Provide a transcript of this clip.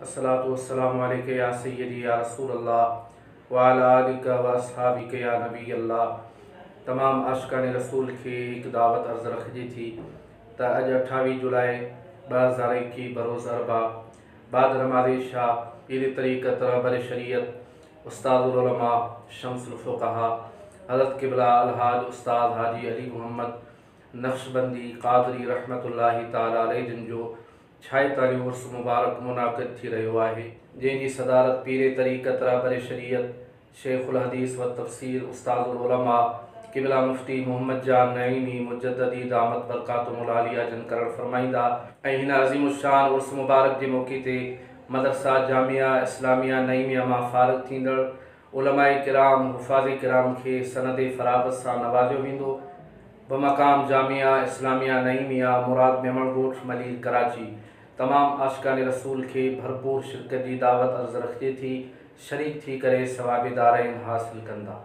अस्सलातु वस्सलामु अलैका या सय्यदी या रसूल अल्लाह व अला आलिका व अस्हाबिका या नबी अल्लाह। तमाम आशिकान रसूल खे एक दावत अर्ज़ रखी थी त अॼु 28 जुलाई 2021 बरोज़ अरबा बाद नमाज़ इशा पीर तरीक़त रहबर शरीयत उस्तादुल उलमा शम्सुल फुक़हा हज़रत क़िबला अलहाज उस्ताद हाजी अली मोहम्मद नक्शबंदी क़ादरी रहमतुल्लाहि ताला अलैह जिन जो 46 उर्स मुबारक मुनाक़िद थी रहियो आहे, जंहिंजी सदारत पीर तरीक़त रहबर शरीयत शेखुल हदीस व तफ़सीर उस्तादुल उलमा क़िबला मुफ्ती मोहम्मद जान नईमी मुजद्ददी दामत बरकातुहुल आलिया जन करण फरमाईंदा। ऐं हिन अज़ीमुशान उर्स मुबारक जे मौक़े ते मदरसा जामिया इस्लामिया नईमिया मां फ़ारिग़ थींदड़ उलमाए किराम हुफ़ाज़े किराम खे सनद फ़राग़त सां नवाज़ियो वेंदो। बमक़ाम जामिया इस्लामिया नईमिया मुराद मेमण ॻोठ मलीर कराची तमाम आशिकान रसूल खे भरपूर शिरकत जी दावत अर्ज़ रखे थी, शरीक थी करे सवाब दारैन हासिल कंदा।